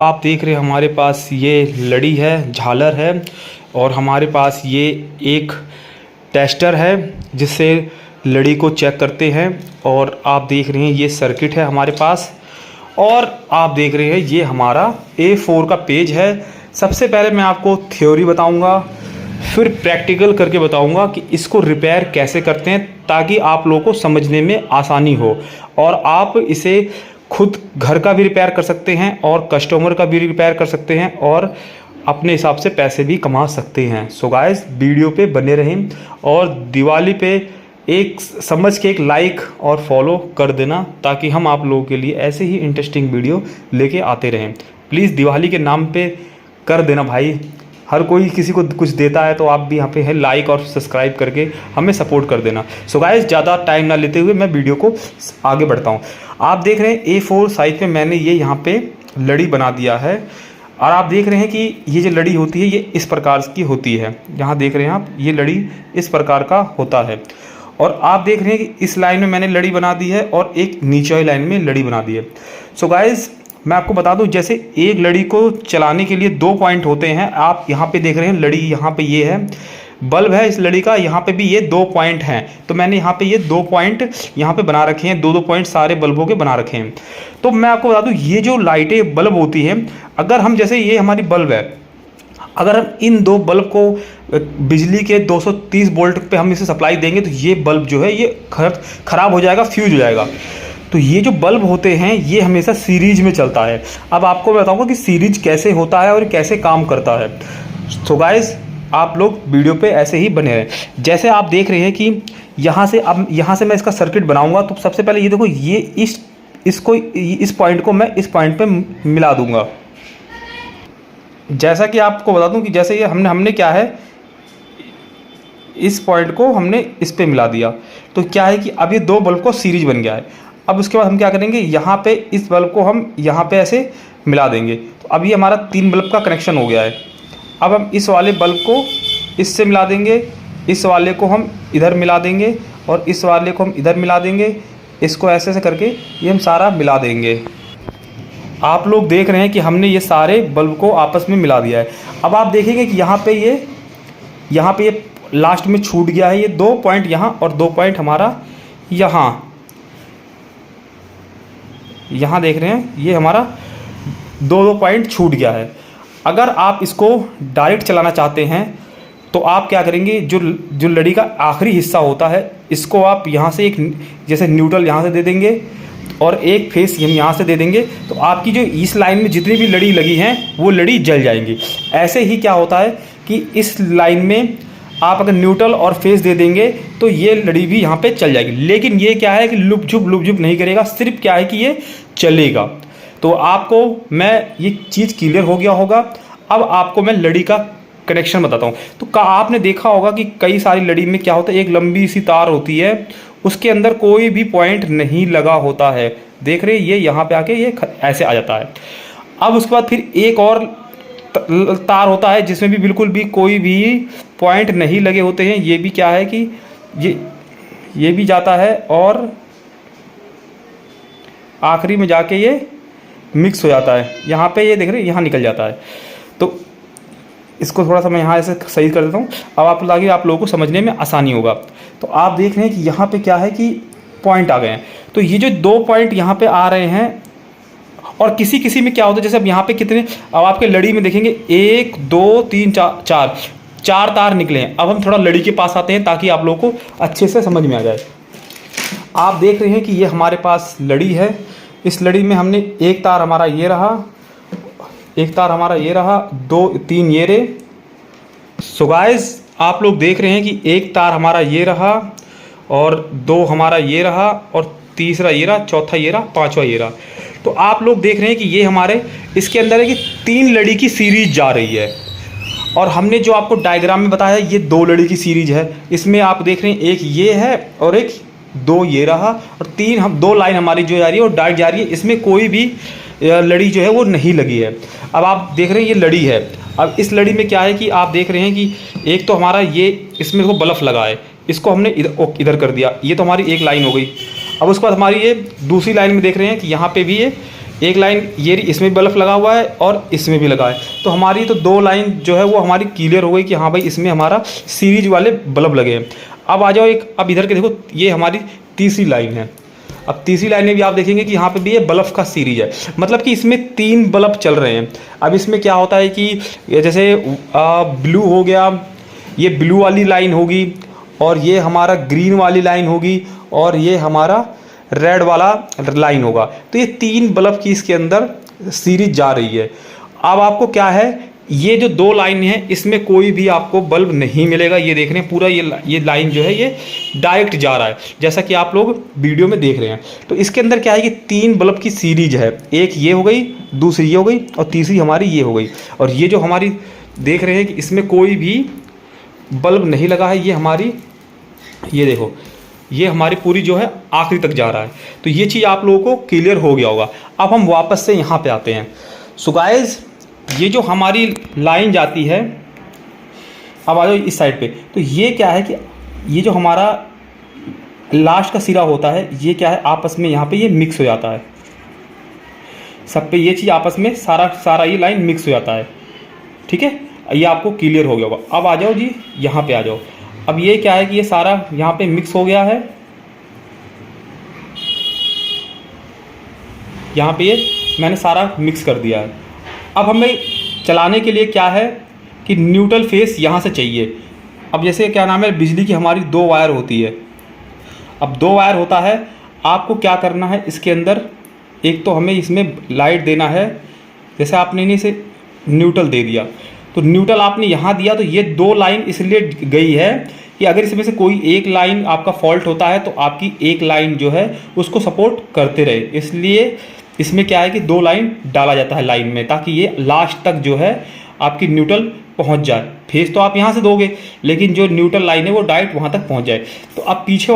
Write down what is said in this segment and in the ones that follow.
आप देख रहे हैं हमारे पास ये लड़ी है, झालर है और हमारे पास ये एक टेस्टर है जिससे लड़ी को चेक करते हैं। और आप देख रहे हैं ये सर्किट है हमारे पास। और आप देख रहे हैं ये हमारा A4 का पेज है। सबसे पहले मैं आपको थ्योरी बताऊंगा, फिर प्रैक्टिकल करके बताऊंगा कि इसको रिपेयर कैसे करते हैं ताकि आप लोगों को समझने में आसानी हो और आप इसे खुद घर का भी रिपेयर कर सकते हैं और कस्टमर का भी रिपेयर कर सकते हैं और अपने हिसाब से पैसे भी कमा सकते हैं। सो गाइस, वीडियो पे बने रहें और दिवाली पे एक समझ के एक लाइक और फॉलो कर देना ताकि हम आप लोगों के लिए ऐसे ही इंटरेस्टिंग वीडियो लेके आते रहें। प्लीज़ दिवाली के नाम पे कर देना भाई, हर कोई किसी को कुछ देता है तो आप भी यहाँ पे है लाइक और सब्सक्राइब करके हमें सपोर्ट कर देना। सो गाइस, ज़्यादा टाइम ना लेते हुए मैं वीडियो को आगे बढ़ता हूँ। आप देख रहे हैं A4 साइज में मैंने ये यहाँ पे लड़ी बना दिया है और आप देख रहे हैं कि ये जो लड़ी होती है ये इस प्रकार की होती है। यहाँ देख रहे हैं आप, ये लड़ी इस प्रकार का होता है। और आप देख रहे हैं कि इस लाइन में मैंने लड़ी बना दी है और एक नीचे वाली लाइन में लड़ी बना दी है। सो गाइस, मैं आपको बता दूं, जैसे एक लड़ी को चलाने के लिए 2 पॉइंट होते हैं। आप यहाँ पे देख रहे हैं लड़ी, यहाँ पे ये है बल्ब है इस लड़ी का, यहाँ पे भी ये 2 पॉइंट हैं। तो मैंने यहाँ पे ये 2 पॉइंट यहाँ पे बना रखे हैं, 2-2 पॉइंट सारे बल्बों के बना रखे हैं। तो मैं आपको बता दूं, ये जो लाइटें बल्ब होती हैं, अगर हम जैसे ये हमारी बल्ब है, अगर हम इन 2 बल्ब को बिजली के 230 वोल्ट पे हम इसे सप्लाई देंगे तो ये बल्ब जो है ये ख़राब हो जाएगा, फ्यूज हो जाएगा। तो ये जो बल्ब होते हैं ये हमेशा सीरीज में चलता है। अब आपको मैं बताऊंगा कि सीरीज कैसे होता है और कैसे काम करता है। तो गाइस, आप लोग वीडियो पे ऐसे ही बने रहें। जैसे आप देख रहे हैं कि यहाँ से मैं इसका सर्किट बनाऊंगा। तो सबसे पहले ये देखो, ये इस पॉइंट को मैं इस पॉइंट पे मिला दूंगा। जैसा कि आपको बता दूं कि जैसे ये हमने क्या है, इस पॉइंट को हमने इस पे मिला दिया। तो क्या है कि अब ये 2 बल्ब को सीरीज बन गया है। अब उसके बाद हम क्या करेंगे, यहाँ पे इस बल्ब को हम यहाँ पे ऐसे मिला देंगे। तो अब ये हमारा 3 बल्ब का कनेक्शन हो गया है। अब हम इस वाले बल्ब को इससे मिला देंगे, इस वाले को हम इधर मिला देंगे और इस वाले को हम इधर मिला देंगे। इसको ऐसे ऐसे करके ये हम सारा मिला देंगे। आप लोग देख रहे हैं कि हमने ये सारे बल्ब को आपस में मिला दिया है। अब आप देखेंगे कि यहाँ पे ये लास्ट में छूट गया है, ये 2 पॉइंट यहाँ और 2 पॉइंट हमारा यहाँ देख रहे हैं, ये हमारा 2 पॉइंट छूट गया है। अगर आप इसको डायरेक्ट चलाना चाहते हैं तो आप क्या करेंगे, जो लड़ी का आखिरी हिस्सा होता है इसको आप यहाँ से एक जैसे न्यूट्रल यहाँ से दे देंगे और एक फेस हम यहाँ से दे देंगे। तो आपकी जो इस लाइन में जितनी भी लड़ी लगी हैं वो लड़ी जल जाएंगी। ऐसे ही क्या होता है कि इस लाइन में आप अगर न्यूट्रल और फेस दे देंगे तो ये लड़ी भी यहाँ पे चल जाएगी। लेकिन ये क्या है कि लुप झुप नहीं करेगा, सिर्फ क्या है कि ये चलेगा। तो आपको मैं ये चीज़ क्लियर हो गया होगा। अब आपको मैं लड़ी का कनेक्शन बताता हूँ। तो आपने देखा होगा कि कई सारी लड़ी में क्या होता है, एक लंबी सी तार होती है, उसके अंदर कोई भी पॉइंट नहीं लगा होता है। देख रहे हैं, ये यहाँ पे आके ये ऐसे आ जाता है। अब उसके बाद फिर एक और तार होता है जिसमें भी बिल्कुल भी कोई भी पॉइंट नहीं लगे होते हैं। ये भी क्या है कि ये भी जाता है और आखिरी में जाके ये मिक्स हो जाता है। यहाँ पे ये देख रहे हैं, यहाँ निकल जाता है। तो इसको थोड़ा सा मैं यहाँ ऐसे सही कर देता हूँ। अब आप लोगों को समझने में आसानी होगा। तो आप देख रहे हैं कि यहाँ पे क्या है कि पॉइंट आ गए हैं। तो ये जो 2 पॉइंट यहाँ पे आ रहे हैं और किसी में क्या होता है, जैसे अब यहाँ पे कितने, अब आपके लड़ी में देखेंगे 1 2 3 4 तार निकले हैं। अब हम थोड़ा लड़ी के पास आते हैं ताकि आप लोगों को अच्छे से समझ में आ जाए। आप देख रहे हैं कि ये हमारे पास लड़ी है। इस लड़ी में हमने एक तार हमारा ये रहा, एक तार हमारा ये रहा, 2-3 ये रहे। सो गाइस, आप लोग देख रहे हैं कि एक तार हमारा ये रहा और 2 हमारा ये रहा और तीसरा ये रहा, चौथा ये रहा, 5वां ये रहा। तो आप लोग देख रहे हैं कि ये हमारे इसके अंदर है कि 3 लड़ी की सीरीज जा रही है। और हमने जो आपको डायग्राम में बताया ये 2 लड़ी की सीरीज है। इसमें आप देख रहे हैं एक ये है और एक 2 ये रहा और 2 लाइन हमारी जो जा रही है वो डायरेक्ट जा रही है। इसमें कोई भी लड़ी जो है वो नहीं लगी है। अब आप देख रहे हैं ये लड़ी है। अब इस लड़ी में क्या है कि आप देख रहे हैं कि एक तो हमारा ये इसमें वो बल्ब लगा है, इसको हमने इधर कर दिया। ये तो हमारी एक लाइन हो गई। अब उसके बाद हमारी ये दूसरी लाइन में देख रहे हैं कि यहाँ पे भी एक लाइन ये इसमें बल्ब लगा हुआ है और इसमें भी लगा है, तो हमारी तो 2 लाइन जो है वो हमारी क्लियर हो गई कि हाँ भाई इसमें हमारा सीरीज वाले बल्ब लगे हैं। अब आ जाओ अब इधर के देखो, ये हमारी तीसरी लाइन है। अब तीसरी लाइन में भी आप देखेंगे कि यहाँ पे भी ये बल्ब का सीरीज है, मतलब कि इसमें 3 बल्ब चल रहे हैं। अब इसमें क्या होता है कि जैसे ब्लू हो गया, ये ब्लू वाली लाइन होगी, और ये हमारा ग्रीन वाली लाइन होगी, और ये हमारा रेड वाला लाइन होगा। तो ये 3 बल्ब की इसके अंदर सीरीज जा रही है। अब आपको क्या है, ये जो 2 लाइन है इसमें कोई भी आपको बल्ब नहीं मिलेगा। ये देख रहे हैं पूरा ये लाइन जो है ये डायरेक्ट जा रहा है, जैसा कि आप लोग वीडियो में देख रहे हैं। तो इसके अंदर क्या है कि 3 बल्ब की सीरीज है, एक ये हो गई, दूसरी ये हो गई, और तीसरी हमारी ये हो गई। और ये जो हमारी देख रहे हैं कि इसमें कोई भी बल्ब नहीं लगा है, ये हमारी, ये देखो ये हमारी पूरी जो है आखिरी तक जा रहा है। तो ये चीज़ आप लोगों को क्लियर हो गया होगा। अब हम वापस से यहाँ पे आते हैं। सो गाइस, ये जो हमारी लाइन जाती है, अब आ जाओ इस साइड पे, तो ये क्या है कि ये जो हमारा लास्ट का सिरा होता है, ये क्या है आपस में यहाँ पे ये मिक्स हो जाता है, सब पे ये चीज़ आपस में सारा ये लाइन मिक्स हो जाता है। ठीक है, ये आपको क्लियर हो गया होगा। अब आ जाओ जी यहाँ पे आ जाओ। अब ये क्या है कि ये सारा यहाँ पे मिक्स हो गया है, यहाँ पे ये मैंने सारा मिक्स कर दिया है। अब हमें चलाने के लिए क्या है कि न्यूट्रल फेस यहाँ से चाहिए। अब जैसे क्या नाम है, बिजली की हमारी 2 वायर होती है। अब 2 वायर होता है, आपको क्या करना है इसके अंदर, एक तो हमें इसमें लाइट देना है। जैसे आपने इसे न्यूट्रल दे दिया, तो न्यूट्रल आपने यहाँ दिया, तो ये 2 लाइन इसलिए गई है कि अगर इसमें से कोई एक लाइन आपका फॉल्ट होता है तो आपकी एक लाइन जो है उसको सपोर्ट करते रहे। इसलिए इसमें क्या है कि 2 लाइन डाला जाता है लाइन में, ताकि ये लास्ट तक जो है आपकी न्यूट्रल पहुंच जाए। फेस तो आप यहाँ से दोगे, लेकिन जो न्यूट्रल लाइन है वो डायरेक्ट वहाँ तक पहुँच जाए। तो अब पीछे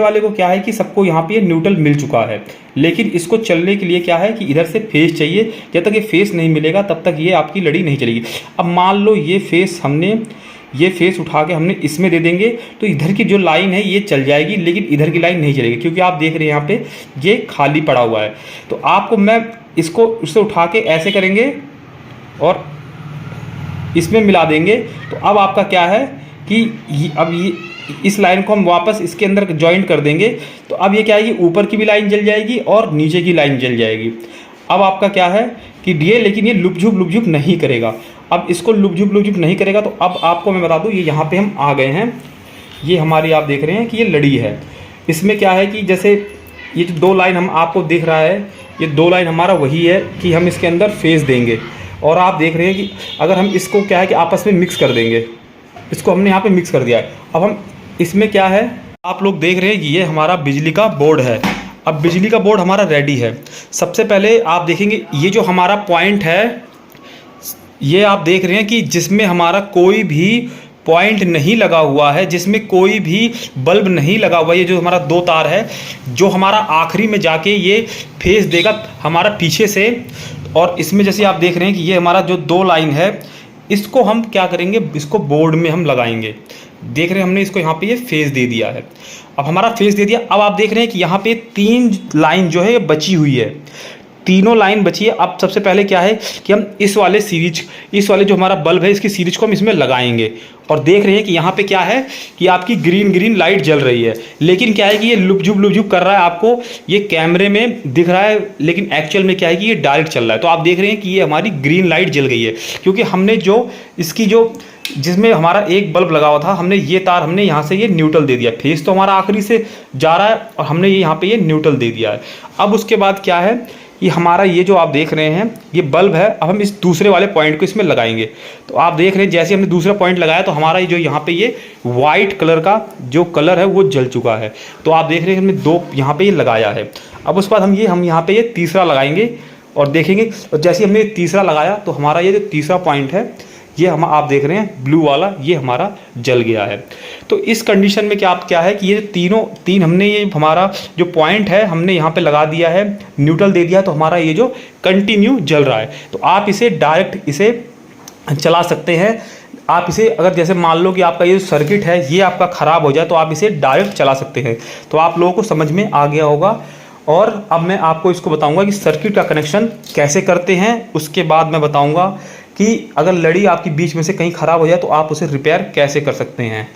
वाले को क्या है कि सबको यहाँ पे न्यूट्रल मिल चुका है, लेकिन इसको चलने के लिए क्या है कि इधर से फेस चाहिए। जब तक ये फेस नहीं मिलेगा तब तक ये आपकी लड़ी नहीं चलेगी। अब मान लो ये फेस उठा के हमने इसमें दे देंगे, तो इधर की जो लाइन है ये चल जाएगी, लेकिन इधर की लाइन नहीं चलेगी, क्योंकि आप देख रहे हैं यहाँ पे ये खाली पड़ा हुआ है। तो आपको मैं इसको उससे उठा के ऐसे करेंगे और इसमें मिला देंगे। तो अब आपका क्या है कि ये इस लाइन को हम वापस इसके अंदर जॉइंट कर देंगे। तो अब ये क्या है कि ऊपर की भी लाइन जल जाएगी और नीचे की लाइन जल जाएगी। अब आपका क्या है कि लेकिन ये लुप-झुप नहीं करेगा। अब इसको लुप-झुप नहीं करेगा। तो अब आपको मैं बता दूं, ये यहाँ पे हम आ गए हैं। ये हमारी आप देख रहे हैं कि ये लड़ी है। इसमें क्या है कि जैसे ये जो 2 लाइन हम आपको दिख रहा है, ये 2 लाइन हमारा वही है कि हम इसके अंदर फेस देंगे। और आप देख रहे हैं कि अगर हम इसको क्या है कि आपस में मिक्स कर देंगे, इसको हमने यहाँ पे मिक्स कर दिया है। अब हम इसमें क्या है, आप लोग देख रहे हैं कि ये हमारा बिजली का बोर्ड है। अब बिजली का बोर्ड हमारा रेडी है। सबसे पहले आप देखेंगे ये जो हमारा पॉइंट है, ये आप देख रहे हैं कि जिसमें हमारा कोई भी पॉइंट नहीं लगा हुआ है, जिसमें कोई भी बल्ब नहीं लगा हुआ है। ये जो हमारा 2 तार है, जो हमारा आखिरी में जाके ये फेस देगा हमारा पीछे से। और इसमें जैसे आप देख रहे हैं कि ये हमारा जो 2 लाइन है, इसको हम क्या करेंगे, इसको बोर्ड में हम लगाएंगे। देख रहे हैं हमने इसको यहाँ पे ये फेस दे दिया है। अब हमारा फेस दे दिया। अब आप देख रहे हैं कि यहाँ पे 3 लाइन जो है ये बची हुई है, तीनों लाइन बची है। अब सबसे पहले क्या है कि हम इस वाले जो हमारा बल्ब है, इसकी सीरीज को हम इसमें लगाएंगे। और देख रहे हैं कि यहाँ पे क्या है कि आपकी ग्रीन लाइट जल रही है, लेकिन क्या है कि ये लुप-झुप कर रहा है। आपको ये कैमरे में दिख रहा है, लेकिन एक्चुअल में क्या है कि ये डायरेक्ट चल रहा है। तो आप देख रहे हैं कि ये हमारी ग्रीन लाइट जल गई है, क्योंकि हमने जिसमें हमारा एक बल्ब लगा हुआ था, हमने ये तार हमने यहाँ से ये न्यूट्रल दे दिया। फेस तो हमारा आखिरी से जा रहा है और हमने ये यहाँ पे ये न्यूट्रल दे दिया है। अब उसके बाद क्या है कि हमारा ये जो आप देख रहे हैं ये बल्ब है। अब हम इस दूसरे वाले पॉइंट को इसमें लगाएंगे। तो आप देख रहे हैं जैसे हमने दूसरा पॉइंट लगाया तो हमारा ये जो यहाँ पे ये वाइट कलर का जो कलर है वो जल चुका है। तो आप देख रहे हैं हमने 2 यहाँ पे ये लगाया है। अब उसके बाद हम यहाँ पे ये तीसरा लगाएंगे और देखेंगे। और जैसे हमने तीसरा लगाया तो हमारा ये जो तीसरा पॉइंट है, ये आप देख रहे हैं ब्लू वाला, ये हमारा जल गया है। तो इस कंडीशन में क्या है कि ये तीन हमने ये हमारा जो पॉइंट है हमने यहाँ पे लगा दिया है, न्यूट्रल दे दिया, तो हमारा ये जो कंटिन्यू जल रहा है। तो आप इसे डायरेक्ट इसे चला सकते हैं। आप इसे अगर जैसे मान लो कि आपका ये सर्किट है ये आपका ख़राब हो जाए तो आप इसे डायरेक्ट चला सकते हैं। तो आप लोगों को समझ में आ गया होगा। और अब मैं आपको इसको बताऊंगा कि सर्किट का कनेक्शन कैसे करते हैं। उसके बाद मैं बताऊंगा कि अगर लड़ी आपकी बीच में से कहीं ख़राब हो जाए तो आप उसे रिपेयर कैसे कर सकते हैं।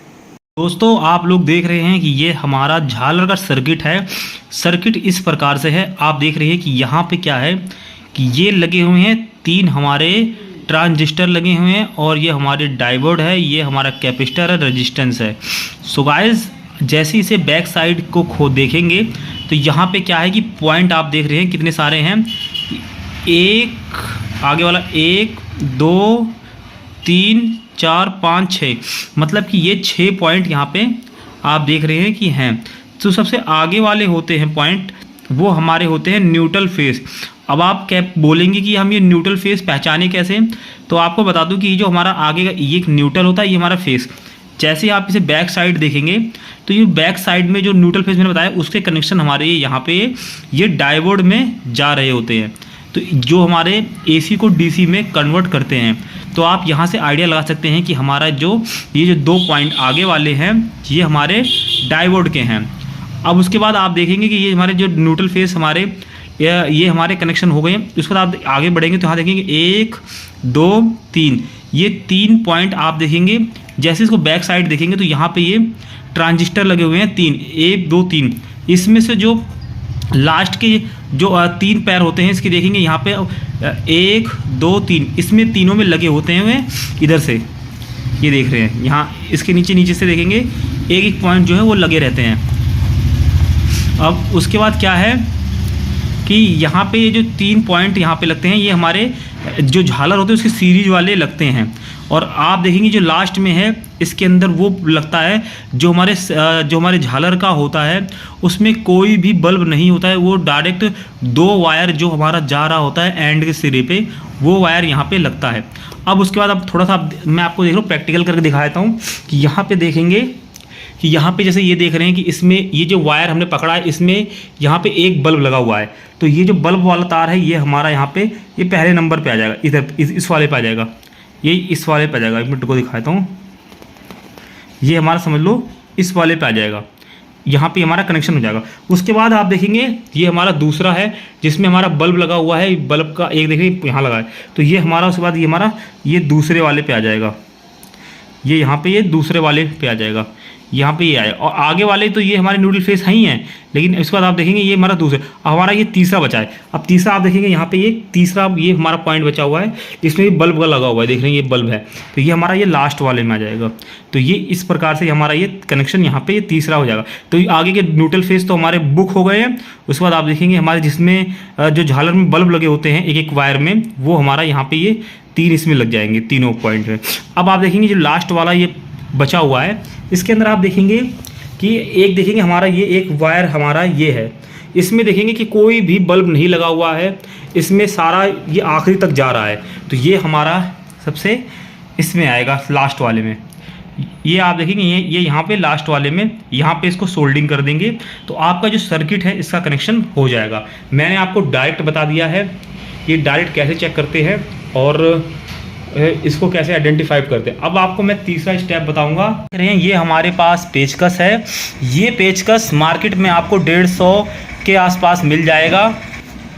दोस्तों आप लोग देख रहे हैं कि ये हमारा झालर का सर्किट है। सर्किट इस प्रकार से है, आप देख रहे हैं कि यहाँ पे क्या है कि ये लगे हुए हैं 3 हमारे ट्रांजिस्टर लगे हुए हैं और ये हमारे डायोड है, ये हमारा कैपेसिटर है, रेजिस्टेंस है। सो गाइस जैसे इसे बैक साइड को देखेंगे तो यहाँ पे क्या है कि पॉइंट आप देख रहे हैं कितने सारे हैं। एक आगे वाला 1 2 3 4 5 6, मतलब कि ये 6 पॉइंट यहाँ पे आप देख रहे हैं कि हैं। तो सबसे आगे वाले होते हैं पॉइंट, वो हमारे होते हैं न्यूट्रल फेस। अब आप क्या बोलेंगे कि हम ये न्यूट्रल फेस पहचाने कैसे, तो आपको बता दूं कि ये जो हमारा आगे का ये एक न्यूट्रल होता है, ये हमारा फेस। जैसे आप इसे बैक साइड देखेंगे तो ये बैक साइड में जो न्यूट्रल फेस मैंने बताया उसके कनेक्शन हमारे यहाँ पे ये डायोड में जा रहे होते हैं, तो जो हमारे AC को DC में कन्वर्ट करते हैं। तो आप यहाँ से आइडिया लगा सकते हैं कि हमारा ये जो 2 पॉइंट आगे वाले हैं ये हमारे डायोड के हैं। अब उसके बाद आप देखेंगे कि ये हमारे जो न्यूट्रल फेस हमारे ये हमारे कनेक्शन हो गए हैं। उसके बाद आप आगे बढ़ेंगे तो यहाँ देखेंगे 1 2 3, ये 3 पॉइंट आप देखेंगे। जैसे इसको बैक साइड देखेंगे तो यहाँ पे ये ट्रांजिस्टर लगे हुए हैं 3, 1 2 3। इसमें से जो लास्ट के जो 3 पैर होते हैं इसके देखेंगे यहाँ पे 1 2 3, इसमें तीनों में लगे होते हैं इधर से, ये देख रहे हैं यहाँ इसके नीचे से देखेंगे एक एक पॉइंट जो है वो लगे रहते हैं। अब उसके बाद क्या है कि यहाँ पे ये जो 3 पॉइंट यहाँ पे लगते हैं ये हमारे जो झालर होते हैं उसके सीरीज वाले लगते हैं। और आप देखेंगे जो लास्ट में है इसके अंदर वो लगता है जो हमारे झालर का होता है उसमें कोई भी बल्ब नहीं होता है, वो डायरेक्ट 2 वायर जो हमारा जा रहा होता है एंड के सिरे पे वो वायर यहाँ पे लगता है। अब उसके बाद अब थोड़ा सा मैं आपको देख रहा हूँ प्रैक्टिकल करके दिखा देता हूँ कि यहाँ पे देखेंगे कि यहाँ पे जैसे ये देख रहे हैं कि इसमें ये जो वायर हमने पकड़ा है इसमें यहाँ पे एक बल्ब लगा हुआ है। तो ये जो बल्ब वाला तार है ये हमारा यहाँ पे ये पहले नंबर पे आ जाएगा, इधर इस वाले पे आ जाएगा, ये इस वाले पे आ जाएगा। एक मिनट को दिखाता हूँ, ये हमारा समझ लो इस वाले पे आ जाएगा, यहाँ पे हमारा कनेक्शन हो जाएगा। उसके बाद आप देखेंगे ये हमारा दूसरा है जिसमें हमारा बल्ब लगा हुआ है, बल्ब का एक देखिए यहाँ लगा है, तो ये हमारा उसके बाद ये हमारा ये दूसरे वाले पे आ जाएगा, ये यहाँ पे ये दूसरे वाले पे आ जाएगा, यहाँ पे ये आया। और आगे वाले तो ये हमारे न्यूट्रल फेस हैं ही हैं, लेकिन इसके बाद आप देखेंगे ये हमारा दूसरा, हमारा ये तीसरा बचा है। अब तीसरा आप देखेंगे यहाँ पे ये तीसरा ये हमारा पॉइंट बचा हुआ है, इसमें ये बल्ब का लगा हुआ है, देख रहे हैं ये बल्ब है, तो ये हमारा ये लास्ट वाले में आ जाएगा। तो ये इस प्रकार से हमारा ये कनेक्शन यहाँ पे ये तीसरा हो जाएगा। तो आगे के न्यूट्रल फेस तो हमारे बुक हो गए हैं। उसके बाद आप देखेंगे हमारे जिसमें जो झालर में बल्ब लगे होते हैं एक एक वायर में, वो हमारा यहाँ पे ये 3 इसमें लग जाएंगे, तीनों पॉइंट में। अब आप देखेंगे जो लास्ट वाला ये बचा हुआ है इसके अंदर आप देखेंगे कि एक देखेंगे हमारा ये एक वायर हमारा ये है, इसमें देखेंगे कि कोई भी बल्ब नहीं लगा हुआ है, इसमें सारा ये आखिरी तक जा रहा है। तो ये हमारा सबसे इसमें आएगा लास्ट वाले में, ये आप देखेंगे ये यहाँ पे लास्ट वाले में, यहाँ पे इसको सोल्डिंग कर देंगे तो आपका जो सर्किट है इसका कनेक्शन हो जाएगा। मैंने आपको डायरेक्ट बता दिया है ये डायरेक्ट कैसे चेक करते हैं और इसको कैसे आइडेंटिफाई करते हैं। अब आपको मैं तीसरा स्टेप बताऊंगा। ये हमारे पास पेचकस है, ये पेचकस मार्केट में आपको 150 के आसपास मिल जाएगा।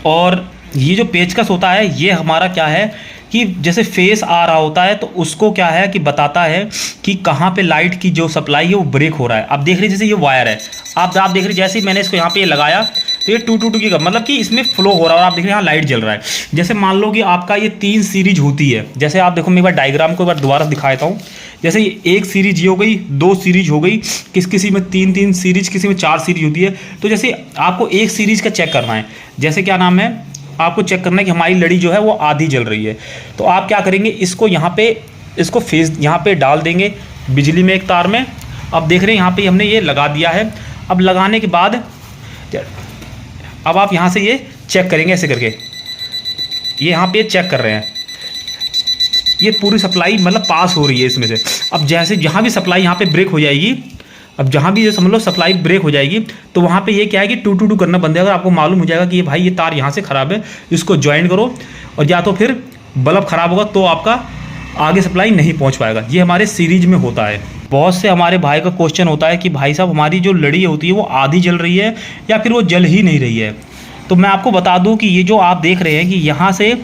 और ये जो पेचकस होता है ये हमारा क्या है कि जैसे फेस आ रहा होता है तो उसको क्या है कि बताता है कि कहाँ पे लाइट की जो सप्लाई है वो ब्रेक हो रहा है। आप देख रहे जैसे ये वायर है, आप देख रहे जैसे ही मैंने इसको यहाँ पे लगाया तो ये 222 की मतलब कि इसमें फ्लो हो रहा है और आप देख रहे हैं यहाँ लाइट जल रहा है। जैसे मान लो कि आपका ये 3 सीरीज होती है, जैसे आप देखो मैं एक बार डायग्राम को एक बार दोबारा दिखा देता हूँ। जैसे ये 1 सीरीज ये हो गई, 2 सीरीज हो गई, किसी में 3 सीरीज, किसी में 4 सीरीज होती है। तो जैसे आपको 1 सीरीज का चेक करना है, जैसे क्या नाम है आपको चेक करना है कि हमारी लड़ी जो है वो आधी जल रही है, तो आप क्या करेंगे इसको यहाँ पे इसको फेस यहाँ पे डाल देंगे बिजली में एक तार में। अब देख रहे हैं यहाँ पे हमने ये लगा दिया है। अब लगाने के बाद अब आप यहाँ से ये चेक करेंगे ऐसे करके, ये यहाँ पे चेक कर रहे हैं ये पूरी सप्लाई मतलब पास हो रही है इसमें से। अब जैसे जहाँ भी सप्लाई यहाँ पे ब्रेक हो जाएगी, अब जहाँ भी ये समझ लो सप्लाई ब्रेक हो जाएगी तो वहाँ पे ये क्या है कि 222 करना बंद है। अगर आपको मालूम हो जाएगा कि ये भाई ये तार यहाँ से ख़राब है, इसको ज्वाइन करो, और या तो फिर बल्ब ख़राब होगा तो आपका आगे सप्लाई नहीं पहुँच पाएगा। ये हमारे सीरीज में होता है। बहुत से हमारे भाई का क्वेश्चन होता है कि भाई साहब हमारी जो लड़ी होती है वो आधी जल रही है या फिर वो जल ही नहीं रही है। तो मैं आपको बता दूं कि ये जो आप देख रहे हैं कि यहाँ से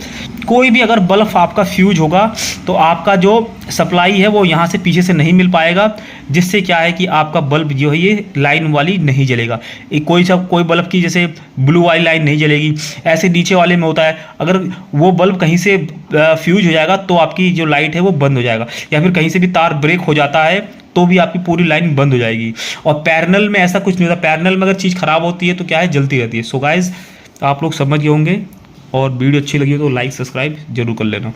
कोई भी अगर बल्ब आपका फ्यूज होगा तो आपका जो सप्लाई है वो यहाँ से पीछे से नहीं मिल पाएगा, जिससे क्या है कि आपका बल्ब जो है ये लाइन वाली नहीं जलेगा। कोई बल्ब की जैसे ब्लू वाली लाइन नहीं जलेगी, ऐसे नीचे वाले में होता है। अगर वो बल्ब कहीं से फ्यूज हो जाएगा तो आपकी जो लाइट है वो बंद हो जाएगा, या फिर कहीं से भी तार ब्रेक हो जाता है तो भी आपकी पूरी लाइन बंद हो जाएगी। और पैरेलल में ऐसा कुछ नहीं होता, पैरेलल में अगर चीज़ ख़राब होती है तो क्या है, जलती रहती है। सो गाइस आप लोग समझ गए होंगे, और वीडियो अच्छी लगी हो तो लाइक सब्सक्राइब जरूर कर लेना।